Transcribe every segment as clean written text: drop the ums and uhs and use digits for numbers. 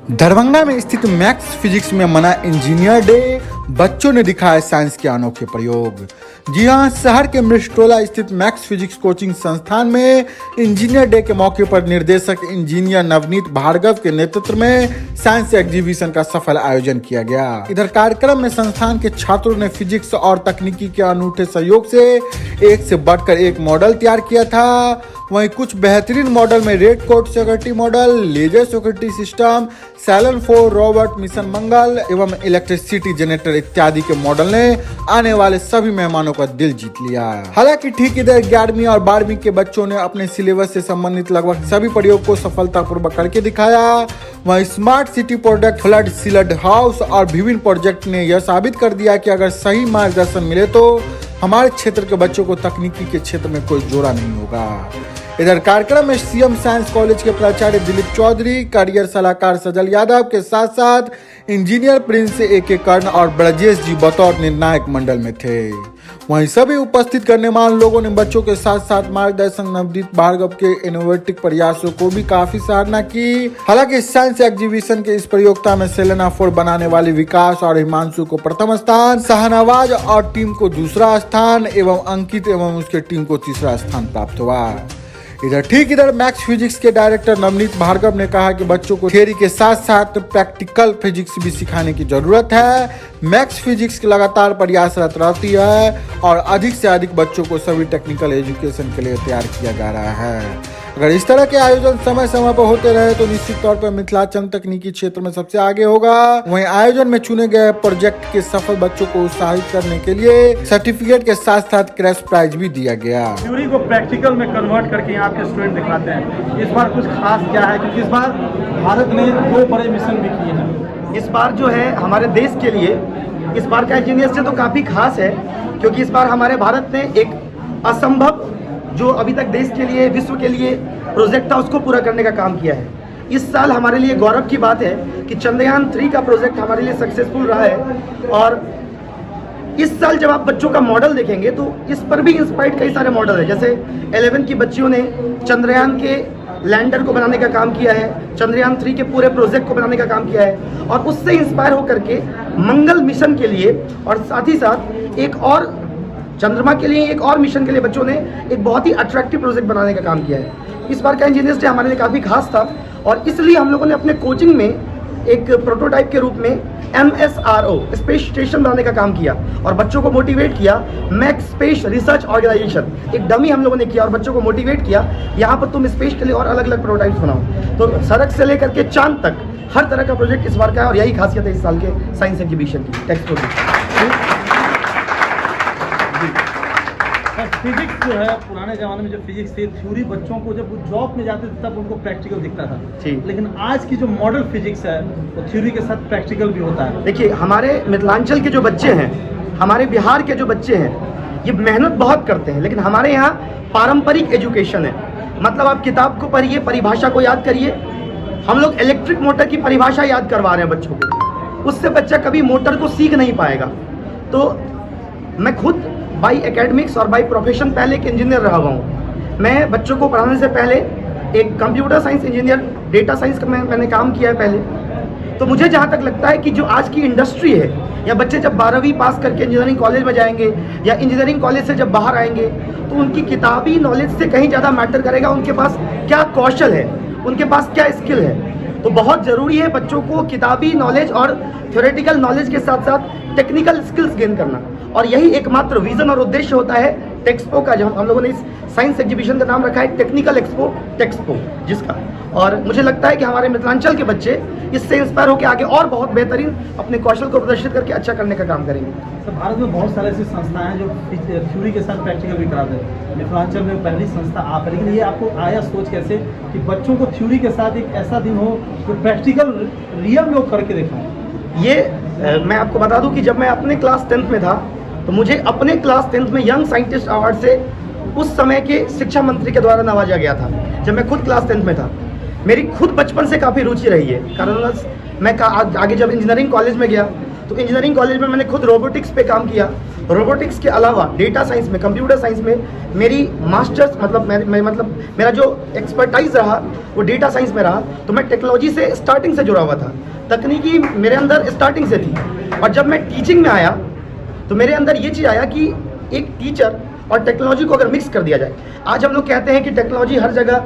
दरभंगा में स्थित max physics में मना इंजीनियर डे, बच्चों ने दिखाए साइंस के अनोखे प्रयोग। जी हां, शहर के मृष्टोला स्थित मैक्स फिजिक्स कोचिंग संस्थान में इंजीनियर डे के मौके पर निर्देशक इंजीनियर नवनीत भार्गव के नेतृत्व में साइंस एग्जीबिशन का सफल आयोजन किया गया। इधर कार्यक्रम में संस्थान के छात्रों ने फिजिक्स और तकनीकी के अनूठे सहयोग से एक से बढ़कर एक मॉडल तैयार किया था। वहीं कुछ बेहतरीन मॉडल में red coat security model, laser security system, सैलन 4 रोबोट मिशन मंगल एवं इलेक्ट्रिसिटी जनरेटर इत्यादि के मॉडल ने आने वाले सभी मेहमानों का दिल जीत लिया। हालांकि ठीक इधर 11वीं और 12वीं के बच्चों ने अपने सिलेबस से संबंधित लगभग सभी प्रयोग को सफलतापूर्वक करके दिखाया। वहीं smart city product, flood sealed house और विभिन्न प्रोजेक्ट ने यह साबित कर दिया कि अगर सही मार्गदर्शन मिले तो हमारे क्षेत्र के बच्चों को तकनीकी के क्षेत्र में कोई जोड़ा नहीं होगा। इधर कार्यक्रम में सीएम साइंस कॉलेज के प्राचार्य दिलीप चौधरी, करियर सलाहकार सजल यादव के साथ साथ इंजीनियर प्रिंस ए.के. कर्ण और ब्रजेश जी बतौर निर्णायक मंडल में थे। वहीं सभी उपस्थित गणमान्य लोगों ने बच्चों के साथ साथ मार्गदर्शक नवनीत भार्गव के इनोवेटिव प्रयासों को भी काफी सराहना की। हालांकि साइंस एग्जीबिशन के इस प्रतियोगिता में सेलेना 4 बनाने वाले विकास और हिमांशु को प्रथम स्थान, शाहनवाज और टीम को दूसरा स्थान एवं अंकित एवं उसके टीम को तीसरा स्थान प्राप्त हुआ। इधर मैक्स फिजिक्स के डायरेक्टर नवनीत भार्गव ने कहा कि बच्चों को थियरी के साथ साथ प्रैक्टिकल फिजिक्स भी सिखाने की जरूरत है। मैक्स फिजिक्स लगातार प्रयासरत रहती है और अधिक से अधिक बच्चों को सभी टेक्निकल एजुकेशन के लिए तैयार किया जा रहा है। अगर इस तरह के आयोजन समय समय पर होते रहे तो निश्चित तौर पर मिथिलांचल तकनीकी क्षेत्र में सबसे आगे होगा। वहीं आयोजन में चुने गए प्रोजेक्ट के सफल बच्चों को उत्साहित करने के लिए सर्टिफिकेट के साथ साथ क्रैश प्राइज भी दिया गया। थ्योरी को प्रैक्टिकल में कन्वर्ट करके यहाँ के स्टूडेंट दिखाते हैं। इस बार कुछ खास क्या है, क्योंकि इस बार भारत ने 2 बड़े मिशन भी किए हैं। इस बार जो है हमारे देश के लिए इस बार का इंजीनियर से तो काफ़ी खास है, क्योंकि इस बार हमारे भारत ने एक असंभव जो अभी तक देश के लिए, विश्व के लिए प्रोजेक्ट था उसको पूरा करने का काम किया है। इस साल हमारे लिए गौरव की बात है कि चंद्रयान 3 का प्रोजेक्ट हमारे लिए सक्सेसफुल रहा है। और इस साल जब आप बच्चों का मॉडल देखेंगे तो इस पर भी इंस्पायर्ड कई सारे मॉडल है। जैसे 11 की बच्चियों ने चंद्रयान के लैंडर को बनाने का काम किया है, चंद्रयान 3 के पूरे प्रोजेक्ट को बनाने का काम किया है और उससे इंस्पायर होकर के मंगल मिशन के लिए और साथ ही साथ एक और चंद्रमा के लिए एक और मिशन के लिए बच्चों ने एक बहुत ही अट्रैक्टिव प्रोजेक्ट बनाने का काम किया है। इस बार का इंजीनियर्स डे हमारे लिए काफ़ी खास था और इसलिए हम लोगों ने अपने कोचिंग में एक प्रोटोटाइप के रूप में MSRO स्पेस स्टेशन बनाने का काम किया और बच्चों को मोटिवेट किया। मैक्स स्पेस रिसर्च ऑर्गेनाइजेशन एक डमी हम लोगों ने किया और बच्चों को मोटिवेट किया, यहाँ पर तुम स्पेस के लिए और अलग अलग प्रोटोटाइप्स बनाओ। तो सड़क से लेकर के चांद तक हर तरह का प्रोजेक्ट इस बार का है और यही खासियत है इस साल के साइंस एग्जीबिशन की टेक्स्ट फिजिक्स जो है, पुराने ज़माने में जो फिजिक्स थी, थ्योरी बच्चों को जब वो जॉब में जाते थे तब उनको प्रैक्टिकल दिखता था। लेकिन आज की जो मॉडल फिजिक्स है वो थ्योरी के साथ प्रैक्टिकल भी होता है। देखिए, हमारे मिथिलांचल के जो बच्चे हैं, हमारे बिहार के जो बच्चे हैं, ये मेहनत बहुत करते हैं, लेकिन हमारे यहाँ पारंपरिक एजुकेशन है। मतलब आप किताब को पढ़िए, परिभाषा को याद करिए। हम लोग इलेक्ट्रिक मोटर की परिभाषा याद करवा रहे हैं बच्चों को, उससे बच्चा कभी मोटर को सीख नहीं पाएगा। तो मैं खुद बाई एकेडमिक्स और बाई प्रोफेशन पहले एक इंजीनियर रहा हुआ हूँ। मैं बच्चों को पढ़ाने से पहले एक computer science engineer, data science का मैंने काम किया है पहले। तो मुझे जहाँ तक लगता है कि जो आज की इंडस्ट्री है, या बच्चे जब 12वीं पास करके इंजीनियरिंग कॉलेज में जाएंगे या इंजीनियरिंग कॉलेज से जब बाहर आएंगे तो उनकी किताबी नॉलेज से कहीं ज़्यादा मैटर करेगा उनके पास क्या कौशल है, उनके पास क्या स्किल है। तो बहुत ज़रूरी है बच्चों को किताबी नॉलेज और थ्योरेटिकल नॉलेज के साथ साथ टेक्निकल स्किल्स गेन करना, और यही एकमात्र विजन और उद्देश्य होता है टेक्सपो का, जो हम लोगों ने इस साइंस एग्जीबिशन का नाम रखा है टेक्निकल एक्सपो टेक्सपो जिसका। और मुझे लगता है कि हमारे मिथिलांचल के बच्चे इससे इंस्पायर होकर आगे और बहुत बेहतरीन अपने कौशल को प्रदर्शित करके अच्छा करने का काम करेंगे। सर, भारत में बहुत सारे ऐसी संस्थाएं हैं जो थ्योरी के साथ प्रैक्टिकल भी कराते हैं। मिथिलांचल में पहली संस्था आप है, लेकिन ये आपको आया सोच कैसे कि बच्चों को थ्योरी के साथ एक ऐसा दिन हो जो प्रैक्टिकल रियल में वो करके दिखाएं? ये मैं आपको बता दूं कि जब मैं अपने क्लास 10th में था तो मुझे अपने क्लास 10th में यंग साइंटिस्ट अवार्ड से उस समय के शिक्षा मंत्री के द्वारा नवाजा गया था, जब मैं खुद क्लास 10th में था। मेरी खुद बचपन से काफ़ी रुचि रही है, कारण मैं आगे जब इंजीनियरिंग कॉलेज में गया तो इंजीनियरिंग कॉलेज में मैंने खुद रोबोटिक्स पे काम किया रोबोटिक्स के अलावा डेटा साइंस में, कंप्यूटर साइंस में मेरी मास्टर्स मतलब मेरा जो एक्सपर्टाइज रहा वो डेटा साइंस में रहा। तो मैं टेक्नोलॉजी से स्टार्टिंग से जुड़ा हुआ था, तकनीकी मेरे अंदर स्टार्टिंग से थी। और जब मैं टीचिंग में आया तो मेरे अंदर ये चीज़ आया कि एक टीचर और टेक्नोलॉजी को अगर मिक्स कर दिया जाए। आज हम लोग कहते हैं कि टेक्नोलॉजी हर जगह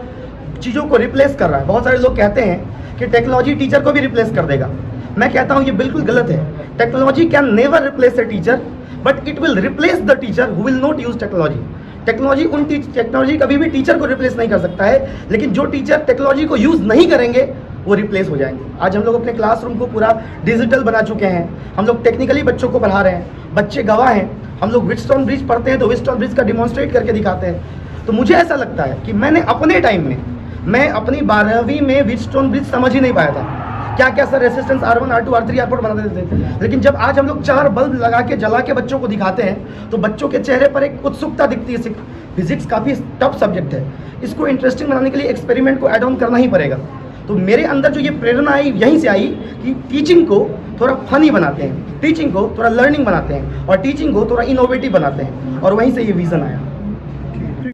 चीज़ों को रिप्लेस कर रहा है। बहुत सारे लोग कहते हैं कि टेक्नोलॉजी टीचर को भी रिप्लेस कर देगा। मैं कहता हूँ ये बिल्कुल गलत है। Technology can never replace a teacher, but it will replace the teacher who will not use technology. Technology कभी भी टीचर को रिप्लेस नहीं कर सकता है, लेकिन जो टीचर टेक्नोलॉजी को यूज़ नहीं करेंगे वो रिप्लेस हो जाएंगे। आज हम लोग अपने क्लासरूम को पूरा डिजिटल बना चुके हैं। हम लोग टेक्निकली बच्चों को पढ़ा रहे हैं, बच्चे गवाह हैं। हम लोग व्हीटस्टोन ब्रिज पढ़ते हैं तो व्हीटस्टोन ब्रिज का डिमॉन्स्ट्रेट करके दिखाते हैं। तो मुझे ऐसा लगता है कि मैंने अपने टाइम में, मैं अपनी 12वीं में व्हीटस्टोन ब्रिज समझ ही नहीं पाया था। क्या क्या sir resistance R1 R2 R3 R4 बना देते थे, लेकिन जब आज हम लोग 4 बल्ब लगा के जला के बच्चों को दिखाते हैं तो बच्चों के चेहरे पर एक उत्सुकता दिखती है। फिजिक्स काफ़ी टफ सब्जेक्ट है, इसको इंटरेस्टिंग बनाने के लिए एक्सपेरिमेंट को ऐड ऑन करना ही पड़ेगा। तो मेरे अंदर जो ये प्रेरणा आई यहीं से आई कि टीचिंग को थोड़ा फनी बनाते हैं, टीचिंग को थोड़ा लर्निंग बनाते हैं और टीचिंग को थोड़ा इनोवेटिव बनाते हैं, और वहीं से ये विज़न आया।